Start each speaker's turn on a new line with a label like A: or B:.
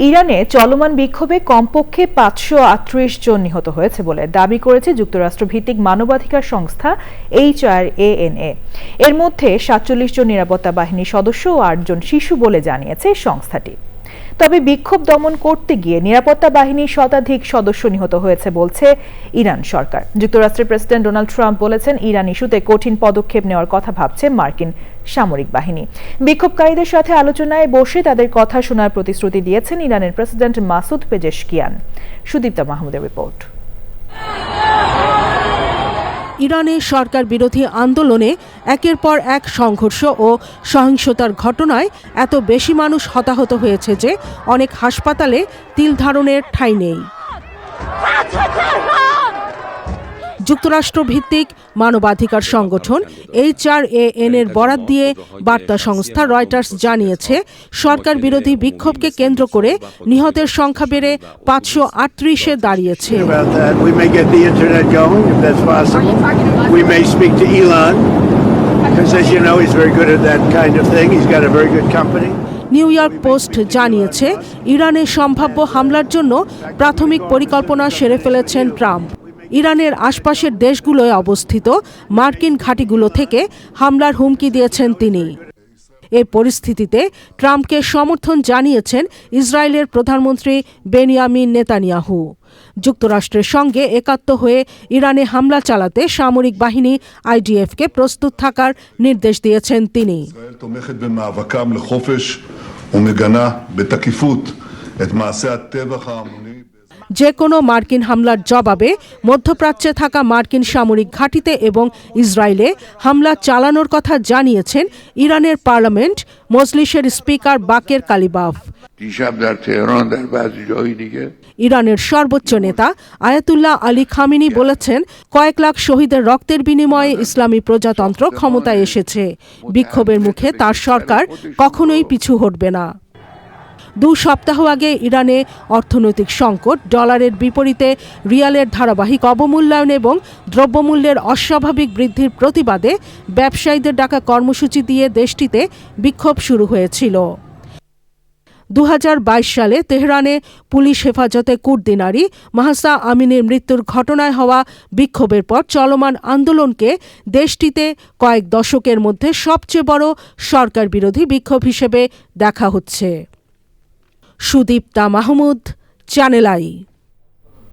A: ইরানে চলমান বিক্ষোভে কমপক্ষে ৫৩৮ জন নিহত হয়েছে বলে দাবি করেছে যুক্তরাষ্ট্রভিত্তিক মানবাধিকার সংস্থা HRANA। এর মধ্যে ৪৭ জন নিরাপত্তা বাহিনীর সদস্য ও ৮ জন শিশু বলে জানিয়েছে সংস্থাটি। তবে বিক্ষোভ দমন করতে গিয়ে নিরাপত্তা বাহিনীর শতাধিক সদস্য নিহত হয়েছে বলছে ইরান সরকার। যুক্তরাষ্ট্রের প্রেসিডেন্ট ডোনাল্ড ট্রাম্প বলেছেন, ইরান ইস্যুতে কঠিন পদক্ষেপ নেওয়ার কথা ভাবছে মার্কিন সামরিক বাহিনী। বিক্ষোভকারীদের সাথে আলোচনায় বসে তাদের কথা শোনার প্রতিশ্রুতি দিয়েছেন ইরানের প্রেসিডেন্ট মাসুদ পেজেশকিয়ান। সুদীপ্তা মাহমুদের রিপোর্ট।
B: ইরানে সরকার বিরোধী আন্দোলনে একের পর এক সংঘর্ষ ও সহিংসতার ঘটনায় এত বেশি মানুষ হতাহত হয়েছে যে অনেক হাসপাতালে তিল ধারণের ঠাঁই নেই। যুক্তরাষ্ট্রভিত্তিক মানবাধিকার সংগঠন HRAN এর বরাত দিয়ে বার্তা সংস্থা রয়টার্স জানিয়েছে, সরকার বিরোধী বিক্ষোভকে কেন্দ্র করে নিহতের সংখ্যা বেড়ে ৫৩৮-এ দাঁড়িয়েছে। নিউ ইয়র্ক পোস্ট জানিয়েছে, ইরানে সম্ভাব্য হামলার জন্য প্রাথমিক পরিকল্পনা সেরে ফেলেছেন ট্রাম্প। ইরানের আশপাশের দেশগুলোয় অবস্থিত মার্কিন ঘাঁটিগুলো থেকে হামলার হুমকি দিয়েছেন তিনি। এই পরিস্থিতিতে ট্রাম্পকে সমর্থন জানিয়েছেন ইসরায়েলের প্রধানমন্ত্রী বেনিয়ামিন নেতানিয়াহু। যুক্তরাষ্ট্রের সঙ্গে একাত্ম হয়ে ইরানে হামলা চালাতে সামরিক বাহিনী IDF-কে প্রস্তুত থাকার নির্দেশ দিয়েছেন তিনি। যে কোনো মার্কিন হামলার জবাবে মধ্যপ্রাচ্যে থাকা মার্কিন সামরিক ঘাঁটিতে এবং ইসরায়েলে হামলা চালানোর কথা জানিয়েছেন ইরানের পার্লামেন্ট মজলিসের স্পিকার বাকের কালিবাফ। ইরানের সর্বোচ্চ নেতা আয়াতুল্লাহ আলী খামেনি বলেছেন, কয়েক লাখ শহীদের রক্তের বিনিময়ে ইসলামী প্রজাতন্ত্র ক্ষমতায় এসেছে। বিক্ষোভের মুখে তার সরকার কখনোই পিছু হটবে না। 2 সপ্তাহ আগে ইরানে অর্থনৈতিক সংকট, ডলারের বিপরীতে রিয়ালের ধারাবাহিক অবমূল্যায়ন এবং দ্রব্যমূল্যের অস্বাভাবিক বৃদ্ধির প্রতিবাদে ব্যবসায়ীদের ডাকা কর্মসূচি দিয়ে দেশটিতে বিক্ষোভ শুরু হয়েছিল। 2022 সালে তেহরানে পুলিশ হেফাজতে কুর্দি নারী মাহসা আমিনের মৃত্যুর ঘটনায় হওয়া বিক্ষোভের পর চলমান আন্দোলনকে দেশটিতে কয়েক দশকের মধ্যে সবচেয়ে বড় সরকার বিরোধী বিক্ষোভ হিসেবে দেখা হচ্ছে। Sudipta Mahmud, channel I.